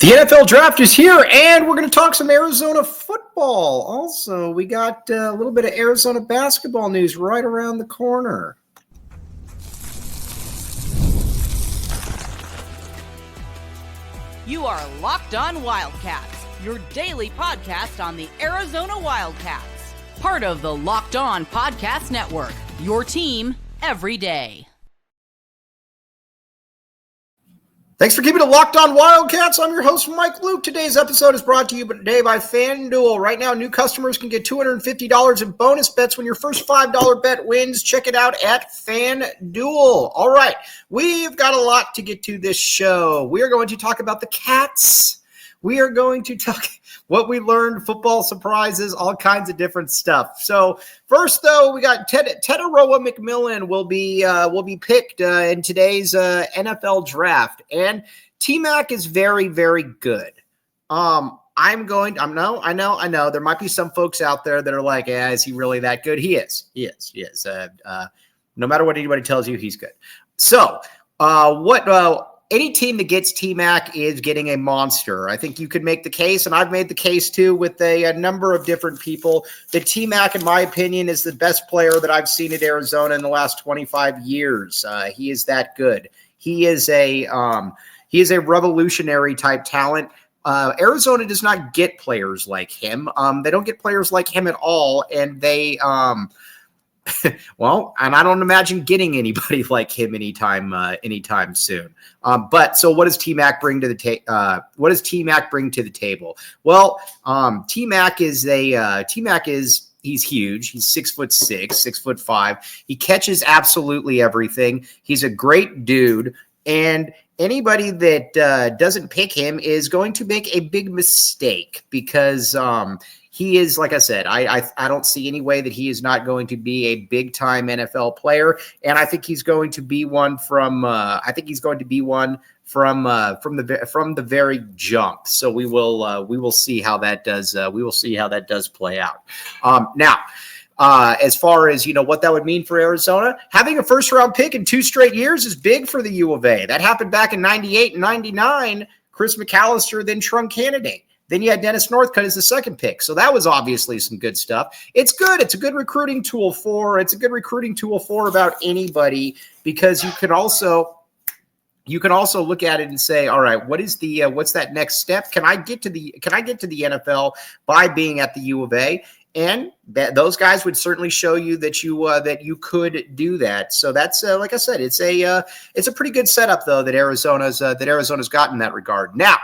The NFL draft is here, and we're going to talk some Arizona football. Also, we got a little bit of Arizona basketball news right around the corner. You are Locked On Wildcats, your daily podcast on the Arizona Wildcats. Part of the Locked On Podcast Network, your team every day. Thanks for keeping it locked on Wildcats. I'm your host, Mike Luke. Today's episode is brought to you today by FanDuel. Right now, new customers can get $250 in bonus bets when your first $5 bet wins. Check it out at FanDuel. All right, we've got a lot to get to this show. We are going to talk about the Cats. We are going to talk what we learned, football surprises, all kinds of different stuff. So first, though, we got Teteroa McMillan will be picked in today's NFL draft, and T-Mac is very, very good. I know. There might be some folks out there that are like, yeah, is he really that good? He is. No matter what anybody tells you, he's good. So any team that gets T-Mac is getting a monster. I think you could make the case, and I've made the case too with a number of different people, that T-Mac, in my opinion, is the best player that I've seen at Arizona in the last 25 years. He is that good. He is a revolutionary type talent. Arizona does not get players like him. They don't get players like him at all, and they well, and I don't imagine getting anybody like him anytime soon. But so, what does T-Mac bring to the table? Well, T-Mac is he's huge. He's 6'6", 6'5". He catches absolutely everything. He's a great dude, and anybody that doesn't pick him is going to make a big mistake because he is, like I said, I don't see any way that he is not going to be a big time NFL player, and I think he's going to be one from the very jump. So we will see how that does. We will see how that does play out. Now, as far as what that would mean for Arizona, having a first round pick in 2 straight years is big for the U of A. That happened back in '98 and '99. Chris McAllister then trunk candidate. Then you had Dennis Northcutt as the second pick. So that was obviously some good stuff. It's good. It's a good recruiting tool for about anybody, because you can also look at it and say, all right, what's that next step? Can I get to the NFL by being at the U of A? And those guys would certainly show you that you could do that. So that's like I said, it's a pretty good setup though that Arizona's got in that regard. Now,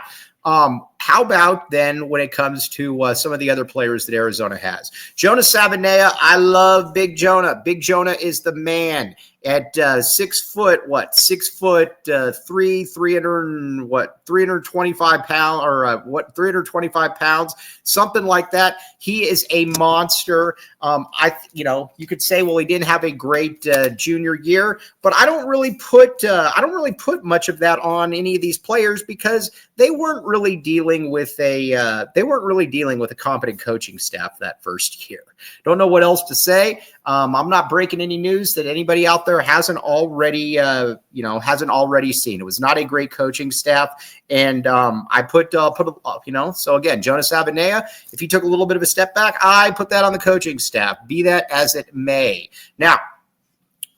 how about then when it comes to some of the other players that Arizona has? Jonah Sabanea, I love Big Jonah. Big Jonah is the man at 6 foot, 325 pounds, or 325 pounds, something like that. He is a monster. You could say, well, he didn't have a great junior year, but I don't really put much of that on any of these players because they weren't really dealing with a competent coaching staff that first year. Don't know what else to say. I'm not breaking any news that anybody out there hasn't already seen. It was not a great coaching staff, and so again, Jonah Sabanea, if he took a little bit of a step back, I put that on the coaching staff. Be that as it may. Now,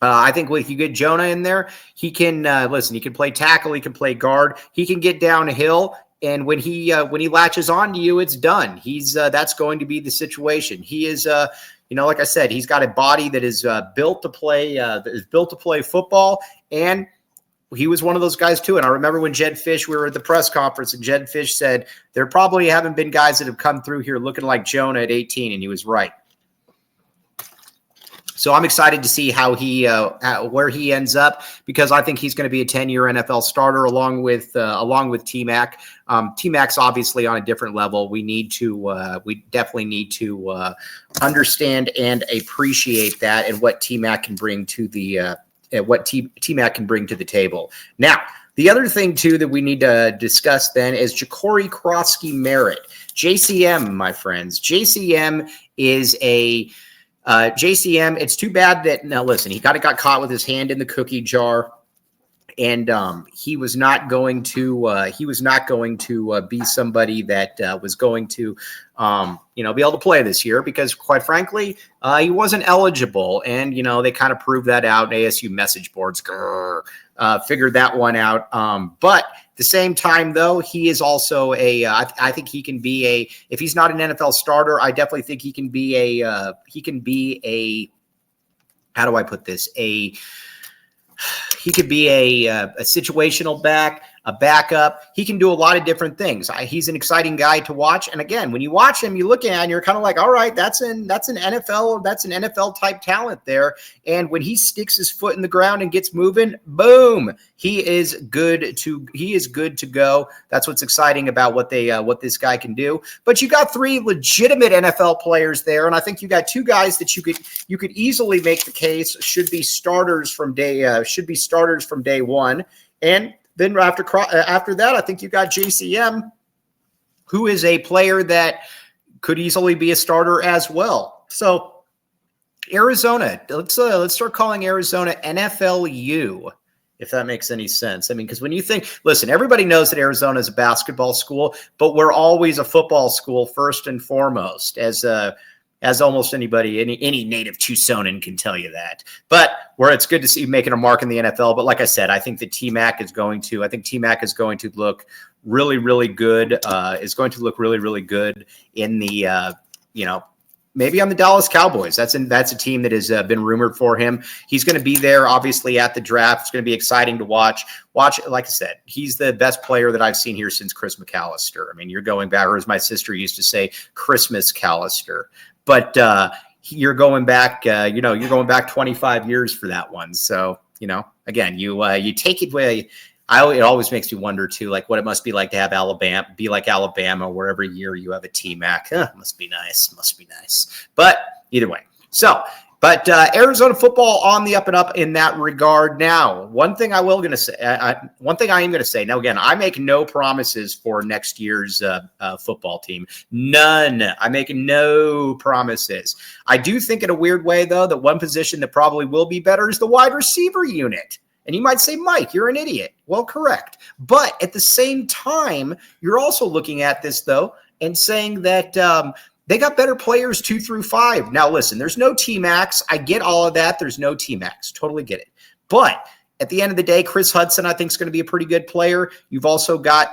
I think if you get Jonah in there, he can he can play tackle, he can play guard, he can get downhill. And when he latches on to you, it's done. That's going to be the situation. He is, like I said, he's got a body that is built to play football, and he was one of those guys too. And I remember when Jed Fish, we were at the press conference, and Jed Fish said there probably haven't been guys that have come through here looking like Jonah at 18, and he was right. So I'm excited to see how where he ends up, because I think he's going to be a 10-year NFL starter along with T-Mac. T-Mac's obviously on a different level. We definitely need to understand and appreciate that and what T-Mac can bring to the T-Mac can bring to the table. Now, the other thing too that we need to discuss then is Ja'Cory Krosky-Merritt, JCM, my friends. JCM is a JCM, it's too bad that, now listen, he got caught with his hand in the cookie jar. and he was not going to be somebody that was going to be able to play this year because, quite frankly, he wasn't eligible. And they kind of proved that out. ASU message boards figured that one out. But at the same time, though, he is also I think he can be if he's not an NFL starter, I definitely think he can be how do I put this? He could be a situational back, a backup. He can do a lot of different things. He's an exciting guy to watch. And again, when you watch him, you look at him and you're kind of like, all right, that's an NFL type talent there. And when he sticks his foot in the ground and gets moving, boom, he is good to go. That's what's exciting about what this guy can do. But you got 3 legitimate NFL players there, and I think you got 2 guys that you could easily make the case should be starters from day one. And then after that, I think you got JCM, who is a player that could easily be a starter as well. So Arizona, let's start calling Arizona NFLU, if that makes any sense. I mean, because when you listen, everybody knows that Arizona is a basketball school, but we're always a football school first and foremost, as almost anybody, any native Tucsonan can tell you that. But it's good to see you making a mark in the NFL. But like I said, I think that T-Mac is going to look really, really good. Is going to look really, really good in the maybe on the Dallas Cowboys. That's a team that has been rumored for him. He's going to be there, obviously, at the draft. It's going to be exciting to watch. Like I said, he's the best player that I've seen here since Chris McAllister. I mean, you're going back, or as my sister used to say, Christmas Callister. But you're going back, you're going back 25 years for that one. So, again, you take it away. It always makes me wonder too, like what it must be like to have Alabama, where every year you have a T-Mac. Must be nice. But either way. But Arizona football on the up and up in that regard. Now, one thing I am going to say. Now, again, I make no promises for next year's football team. None. I make no promises. I do think in a weird way, though, that one position that probably will be better is the wide receiver unit. And you might say, Mike, you're an idiot. Well, correct. But at the same time, you're also looking at this, though, and saying that they got better players 2 through 5. Now, listen, there's no T-Max. I get all of that. There's no T-Max. Totally get it. But at the end of the day, Chris Hudson, I think, is going to be a pretty good player. You've also got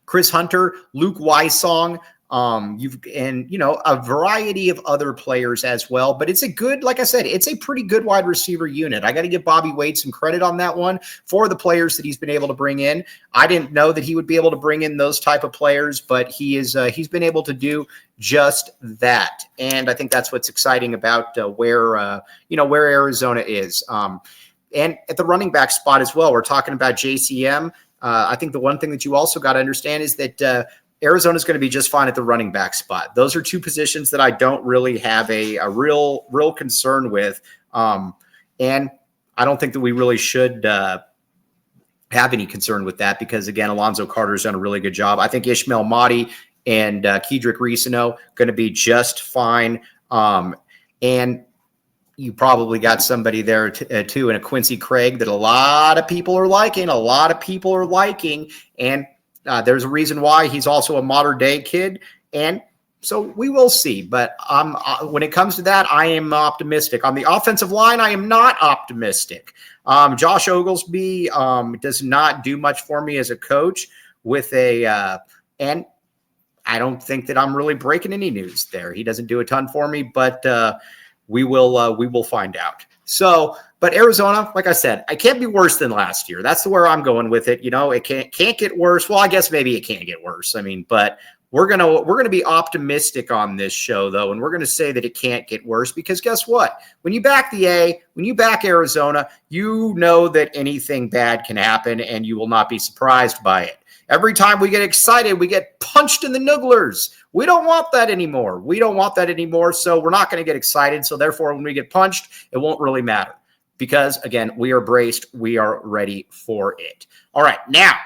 Chris Hunter, Luke Wysong, a variety of other players as well. But it's like I said, it's a pretty good wide receiver unit. I got to give Bobby Wade some credit on that one for the players that he's been able to bring in. I didn't know that he would be able to bring in those type of players, but he's been able to do just that. And I think that's what's exciting about where Arizona is. And at the running back spot as well, we're talking about JCM. I think the one thing that you also got to understand is that Arizona is going to be just fine at the running back spot. Those are 2 positions that I don't really have a real concern with. And I don't think that we really should have any concern with that because, again, Alonzo Carter's done a really good job. I think Ishmael Mahdi and Kedrick Reesano going to be just fine. And you probably got somebody there too, and a Quincy Craig that a lot of people are liking. And there's a reason why he's also a modern day kid. And so we will see. But when it comes to that, I am optimistic. On the offensive line, I am not optimistic. Josh Oglesby does not do much for me as a coach and I don't think that I'm really breaking any news there. He doesn't do a ton for me, but we will find out. So, but Arizona, like I said, I can't be worse than last year. That's where I'm going with it. It can't get worse. Well, I guess maybe it can't get worse. I mean, but we're gonna be optimistic on this show though, and we're gonna say that it can't get worse because guess what? When you back when you back Arizona, you know that anything bad can happen, and you will not be surprised by it. Every time we get excited, we get punched in the nooglers. We don't want that anymore. So we're not going to get excited. So therefore, when we get punched, it won't really matter because, again, we are braced. We are ready for it. All right. Now,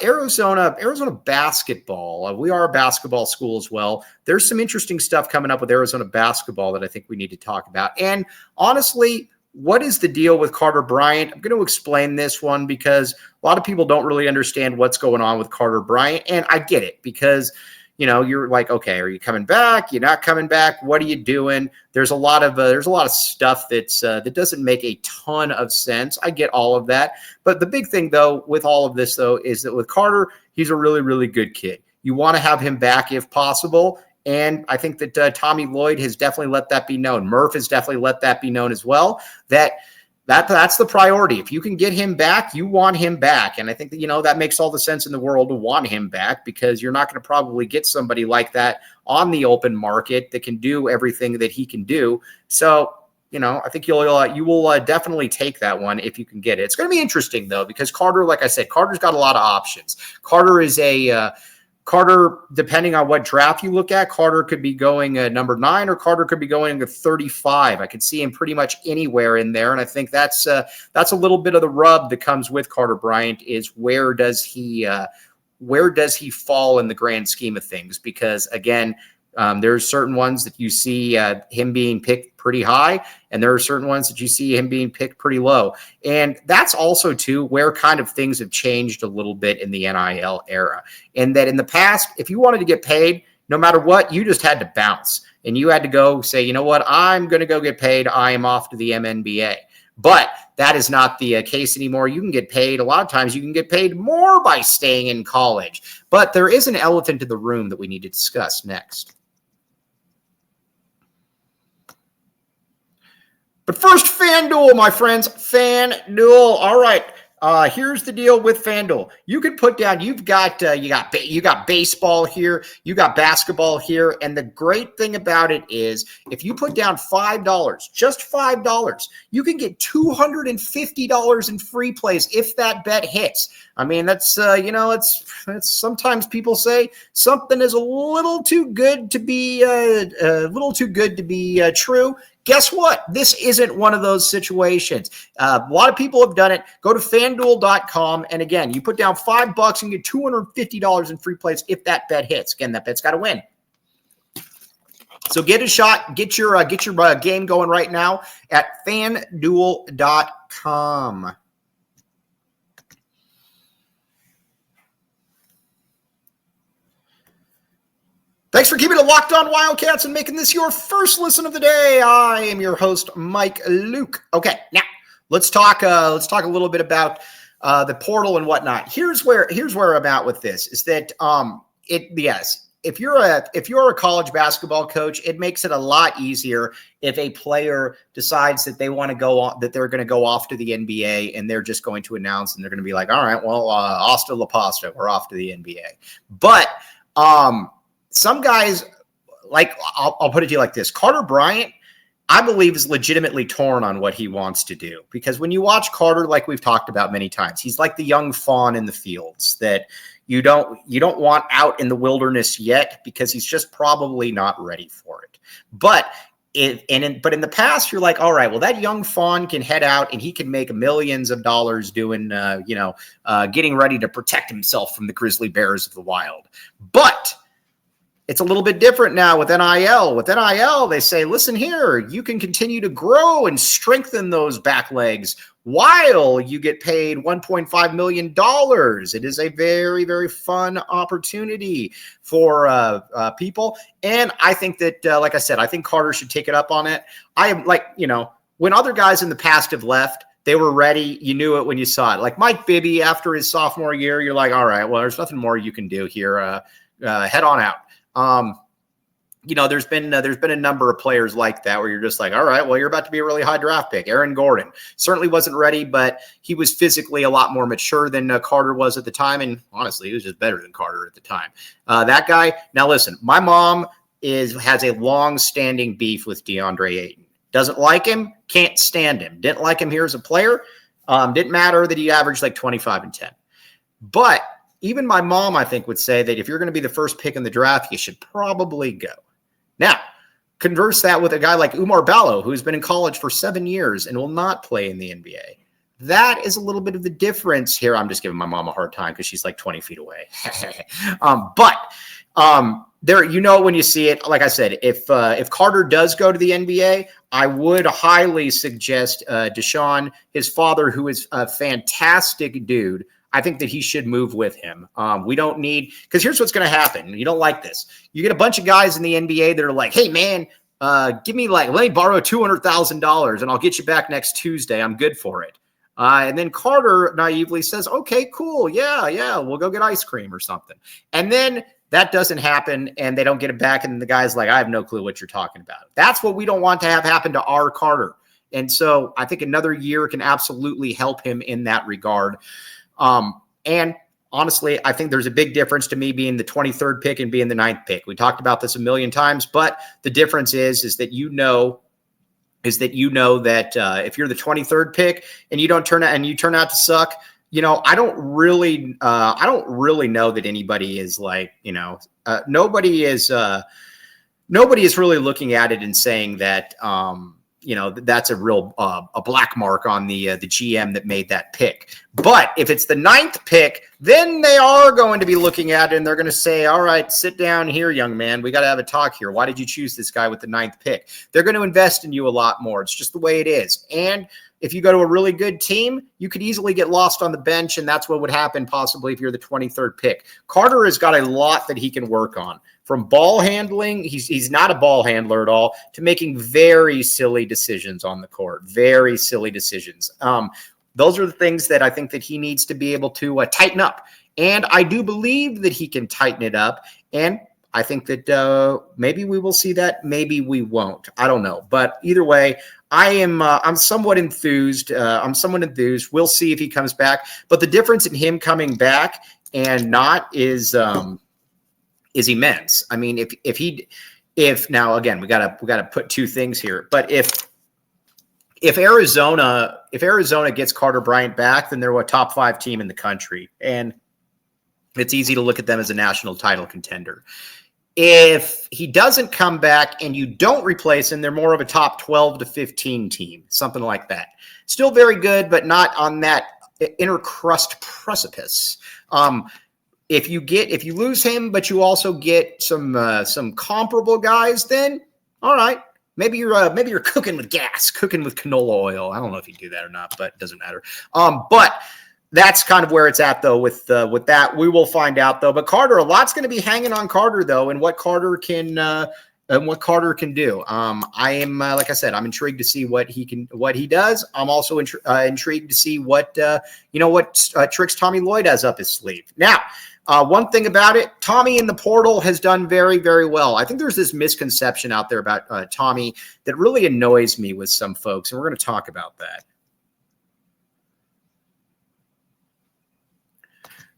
Arizona basketball. We are a basketball school as well. There's some interesting stuff coming up with Arizona basketball that I think we need to talk about. And honestly, what is the deal with Carter Bryant? I'm going to explain this one because a lot of people don't really understand what's going on with Carter Bryant. And I get it because, you're like, okay, are you coming back? You're not coming back. What are you doing? There's a lot of stuff that doesn't make a ton of sense. I get all of that. But the big thing, though, with all of this, though, is that with Carter, he's a really, really good kid. You want to have him back if possible. And I think that Tommy Lloyd has definitely let that be known. Murph has definitely let that be known as well, that's the priority. If you can get him back, you want him back. And I think that, that makes all the sense in the world to want him back because you're not going to probably get somebody like that on the open market that can do everything that he can do. So, I think you will definitely take that one if you can get it. It's going to be interesting, though, because Carter, like I said, Carter's got a lot of options. Carter, depending on what draft you look at, Carter could be going number 9 or Carter could be going to 35. I could see him pretty much anywhere in there. And I think that's a little bit of the rub that comes with Carter Bryant is where does he fall in the grand scheme of things? Because again, there's certain ones that you see him being picked pretty high, and there are certain ones that you see him being picked pretty low. And that's also, too, where kind of things have changed a little bit in the NIL era. And that in the past, if you wanted to get paid, no matter what, you just had to bounce. And you had to go say, you know what, I'm going to go get paid. I am off to the MNBA. But that is not the case anymore. You can get paid. A lot of times you can get paid more by staying in college. But there is an elephant in the room that we need to discuss next. But first, FanDuel, my friends, FanDuel. All right, here's the deal with FanDuel. You can put down. You got baseball here. You got basketball here. And the great thing about it is, if you put down $5, just $5, you can get $250 in free plays if that bet hits. I mean, that's it's sometimes people say something is a little too good to be true. Guess what? This isn't one of those situations. A lot of people have done it. Go to FanDuel.com, and again, you put down $5 and get $250 in free plays if that bet hits. Again, that bet's got to win. So get a shot. Get your game going right now at FanDuel.com. Thanks for keeping it locked on Wildcats and making this your first listen of the day. I am your host, Mike Luke. Okay, now let's talk a little bit about the portal and whatnot. Here's where I'm at with this. Is that if you're a college basketball coach, it makes it a lot easier if a player decides that they want to go on, that they're going to go off to the NBA and they're just going to announce and they're going to be like, all right, well, hasta la pasta, we're off to the NBA. But some guys, like I'll put it to you like this: Carter Bryant, I believe, is legitimately torn on what he wants to do. Because when you watch Carter, like we've talked about many times, he's like the young fawn in the fields that you don't want out in the wilderness yet because he's just probably not ready for it. But in the past, you're like, all right, well, that young fawn can head out and he can make millions of dollars doing, getting ready to protect himself from the grizzly bears of the wild. But it's a little bit different now with NIL. With NIL, they say, listen here, you can continue to grow and strengthen those back legs while you get paid $1.5 million. It is a very, very fun opportunity for people. And I think that, like I said, I think Carter should take it up on it. I am like, when other guys in the past have left, they were ready. You knew it when you saw it. Like Mike Bibby after his sophomore year, you're like, all right, well, there's nothing more you can do here. Head on out. There's been a number of players like that where you're just like, all right, well, you're about to be a really high draft pick. Aaron Gordon certainly wasn't ready, but he was physically a lot more mature than Carter was at the time. And honestly, he was just better than Carter at the time. That guy. Now, listen, my mom has a long-standing beef with DeAndre Ayton. Doesn't like him, can't stand him. Didn't like him here as a player. Didn't matter that he averaged like 25 and 10. But even my mom, I think, would say that if you're going to be the first pick in the draft, you should probably go. Now, converse that with a guy like Oumar Ballo, who's been in college for 7 years and will not play in the NBA. That is a little bit of the difference here. I'm just giving my mom a hard time because she's like 20 feet away. But There, when you see it, like I said, if Carter does go to the NBA, I would highly suggest Deshaun, his father, who is a fantastic dude. I think that he should move with him. We don't need, because here's what's going to happen. You don't like this. You get a bunch of guys in the NBA that are like, hey, man, let me borrow $200,000 and I'll get you back next Tuesday. I'm good for it. And then Carter naively says, okay, cool. Yeah, we'll go get ice cream or something. And then that doesn't happen and they don't get it back. And the guy's like, I have no clue what you're talking about. That's what we don't want to have happen to our Carter. And so I think another year can absolutely help him in that regard. And honestly, I think there's a big difference to me being the 23rd pick and being the 9th pick. We talked about this a million times, but the difference is that that if you're the 23rd pick and you turn out to suck, I don't really know that anybody is like, nobody is really looking at it and saying that, that's a real a black mark on the GM that made that pick. But if it's the 9th pick, then they are going to be looking at it and they're going to say, all right, sit down here, young man. We got to have a talk here. Why did you choose this guy with the 9th pick? They're going to invest in you a lot more. It's just the way it is. And if you go to a really good team, you could easily get lost on the bench, and that's what would happen possibly if you're the 23rd pick. Carter has got a lot that he can work on. From ball handling, he's not a ball handler at all, to making very silly decisions on the court. Very silly decisions. Those are the things that I think that he needs to be able to tighten up. And I do believe that he can tighten it up. And I think that maybe we will see that. Maybe we won't. I don't know. But either way, I'm somewhat enthused. We'll see if he comes back. But the difference in him coming back and not is immense. I mean, if now again, we gotta put two things here. But if Arizona gets Carter Bryant back, then they're a top 5 team in the country, and it's easy to look at them as a national title contender. If he doesn't come back and you don't replace him, they're more of a top 12 to 15 team, something like that. Still very good, but not on that inner crust precipice. If you lose him, but you also get some comparable guys, then all right, maybe you're cooking with gas, cooking with canola oil. I don't know if you do that or not, but it doesn't matter. But that's kind of where it's at, though. With that, we will find out, though. But Carter, a lot's going to be hanging on Carter, though, and what Carter can do. I am, like I said, I'm intrigued to see what he does. I'm also intrigued to see what tricks Tommy Lloyd has up his sleeve. Now, one thing about it, Tommy in the portal has done very, very well. I think there's this misconception out there about Tommy that really annoys me with some folks, and we're going to talk about that.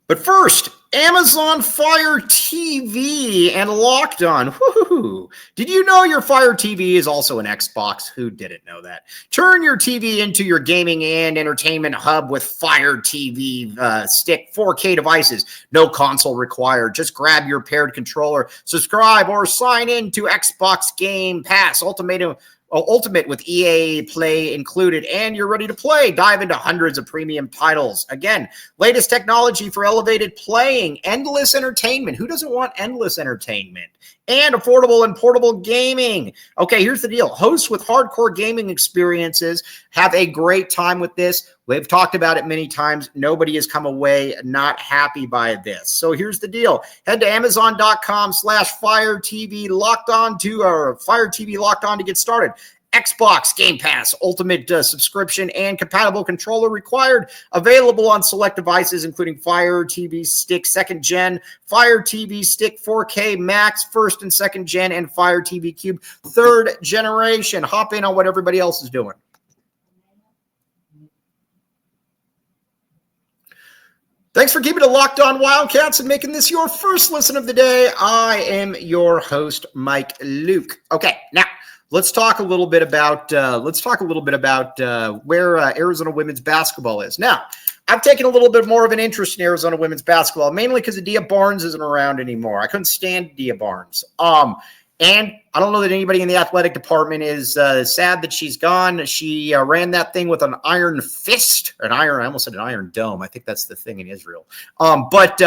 But first, Amazon Fire TV and Locked On. Woo-hoo-hoo. Did you know your Fire TV is also an Xbox? Who didn't know that? Turn your TV into your gaming and entertainment hub with Fire TV Stick 4K devices. No console required. Just grab your paired controller, subscribe, or sign in to Xbox Game Pass Ultimate with EA Play included, and you're ready to play. Dive into hundreds of premium titles. Again, latest technology for elevated playing, endless entertainment. Who doesn't want endless entertainment? And affordable and portable gaming. Okay, here's the deal. Hosts with hardcore gaming experiences have a great time with this. We've talked about it many times. Nobody has come away not happy by this. So here's the deal. Head to Amazon.com/Fire TV Locked On to get started. Xbox Game Pass Ultimate subscription and compatible controller required. Available on select devices, including Fire TV Stick 2nd Gen, Fire TV Stick 4K Max 1st and 2nd Gen, and Fire TV Cube 3rd generation. Hop in on what everybody else is doing. Thanks for keeping it Locked On Wildcats and making this your first listen of the day. I am your host, Mike Luke. Okay, now let's talk a little bit about where Arizona women's basketball is. Now, I've taken a little bit more of an interest in Arizona women's basketball, mainly because Adia Barnes isn't around anymore. I couldn't stand Adia Barnes. And I don't know that anybody in the athletic department is sad that she's gone. She ran that thing with an iron fist, I almost said an iron dome. I think that's the thing in Israel. But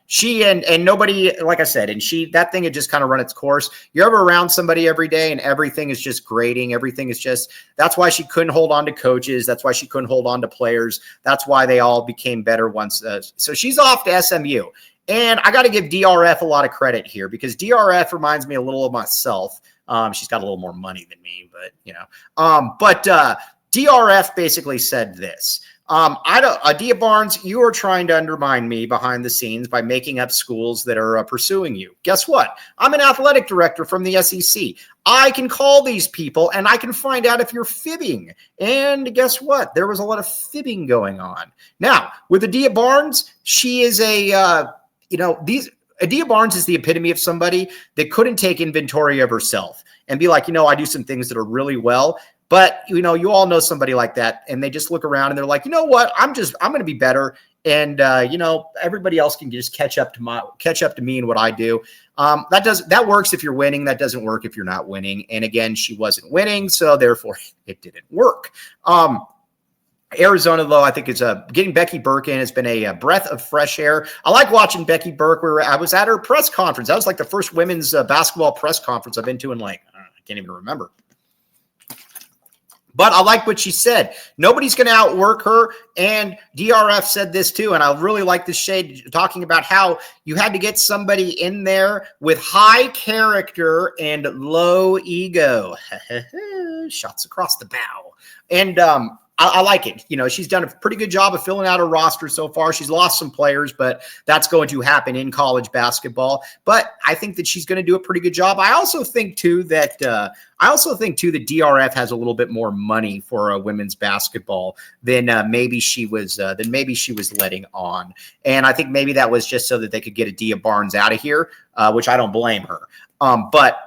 she and nobody, like I said, and that thing had just kind of run its course. You're ever around somebody every day and everything is just grating. Everything is just, that's why she couldn't hold on to coaches. That's why she couldn't hold on to players. That's why they all became better once. So she's off to SMU. And I got to give DRF a lot of credit here because DRF reminds me a little of myself. She's got a little more money than me, but DRF basically said this. Adia Barnes, you are trying to undermine me behind the scenes by making up schools that are pursuing you. Guess what? I'm an athletic director from the SEC. I can call these people and I can find out if you're fibbing. And guess what? There was a lot of fibbing going on. Now, with Adia Barnes, she is Adia Barnes is the epitome of somebody that couldn't take inventory of herself and be like, I do some things that are really well. But, you all know somebody like that, and they just look around and they're like, you know what? I'm going to be better. And, everybody else can just catch up to me and what I do. That works if you're winning. That doesn't work if you're not winning. And again, she wasn't winning. So therefore it didn't work. Arizona, though, I think is getting Becky Burke in has been a breath of fresh air. I like watching Becky Burke. I was at her press conference. That was like the first women's basketball press conference I've been to in I can't even remember. But I like what she said. Nobody's going to outwork her. And DRF said this too. And I really like this shade talking about how you had to get somebody in there with high character and low ego. Shots across the bow. And I like it. She's done a pretty good job of filling out her roster so far. She's lost some players, but that's going to happen in college basketball. But I think that she's going to do a pretty good job. I also think too that DRF has a little bit more money for women's basketball than maybe she was letting on. And I think maybe that was just so that they could get Adia Barnes out of here, which I don't blame her. But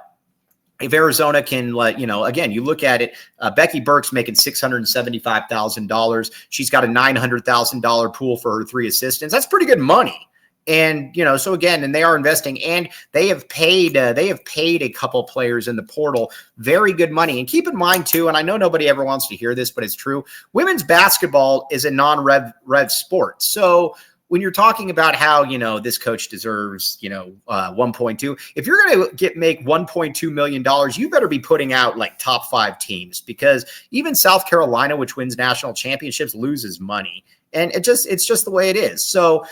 if Arizona can again, you look at it, Becky Burke's making $675,000. She's got a $900,000 pool for her 3 assistants. That's pretty good money. And, so again, and they are investing and they have paid a couple players in the portal very good money. And keep in mind too, and I know nobody ever wants to hear this, but it's true. Women's basketball is a non-rev sport. So when you're talking about how, this coach deserves, 1.2, if you're going to make $1.2 million, you better be putting out like top 5 teams because even South Carolina, which wins national championships, loses money. And it's just the way it is. So,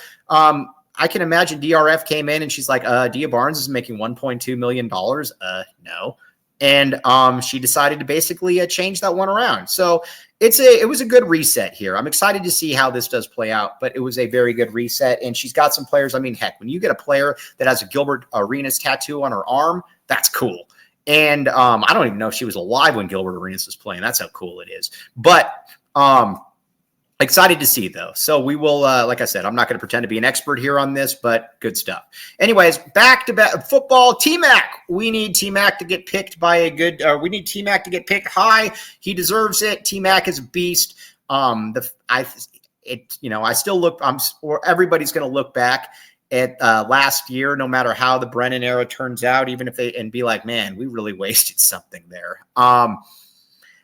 I can imagine DRF came in and she's like, Adia Barnes is making $1.2 million. No. And she decided to basically change that one around. So it was a good reset here. I'm excited to see how this does play out, but it was a very good reset. And she's got some players. I mean, heck, when you get a player that has a Gilbert Arenas tattoo on her arm, that's cool. And I don't even know if she was alive when Gilbert Arenas was playing. That's how cool it is. But excited to see, though. So we will, like I said, I'm not going to pretend to be an expert here on this, but good stuff. Anyways, back to football. T-Mac. We need T-Mac to get picked by we need T-Mac to get picked high. He deserves it. T-Mac is a beast. I still look, everybody's going to look back at last year, no matter how the Brennan era turns out, even if and be like, man, we really wasted something there.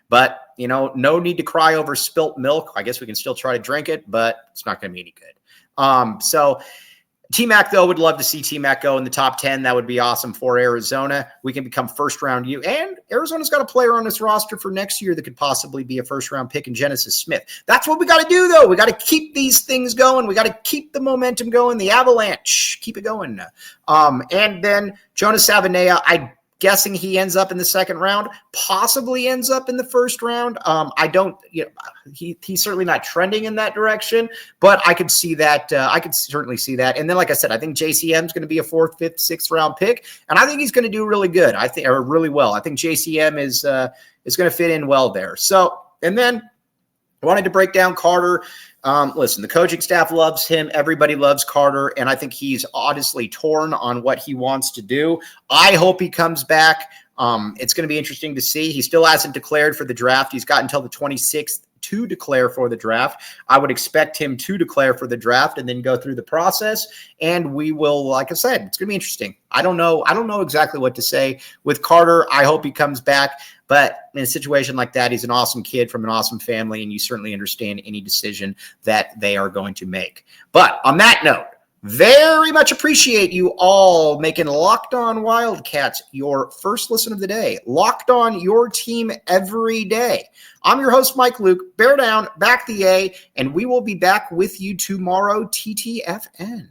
But, no need to cry over spilt milk. I guess we can still try to drink it, but it's not going to be any good. So T-Mac, though, would love to see T-Mac go in the top 10. That would be awesome for Arizona. We can become first-round. And Arizona's got a player on this roster for next year that could possibly be a first-round pick in Genesis Smith. That's what we got to do, though. We got to keep these things going. We got to keep the momentum going, the avalanche. Keep it going. And then Jonas Savanea, I'm guessing he ends up in the second round, possibly ends up in the first round. He's certainly not trending in that direction, but I could see that. I could certainly see that. And then, like I said, I think JCM is going to be a 4th, 5th, 6th round pick, and I think he's going to do really good. Really well. I think JCM is going to fit in well there. So, and then I wanted to break down Carter. Listen, the coaching staff loves him. Everybody loves Carter. And I think he's honestly torn on what he wants to do. I hope he comes back. It's going to be interesting to see. He still hasn't declared for the draft. He's got until the 26th to declare for the draft. I would expect him to declare for the draft and then go through the process. And we will, like I said, it's going to be interesting. I don't know exactly what to say with Carter. I hope he comes back. But in a situation like that, he's an awesome kid from an awesome family, and you certainly understand any decision that they are going to make. But on that note, very much appreciate you all making Locked On Wildcats your first listen of the day. Locked On, your team every day. I'm your host, Mike Luke. Bear down, back the A, and we will be back with you tomorrow, TTFN.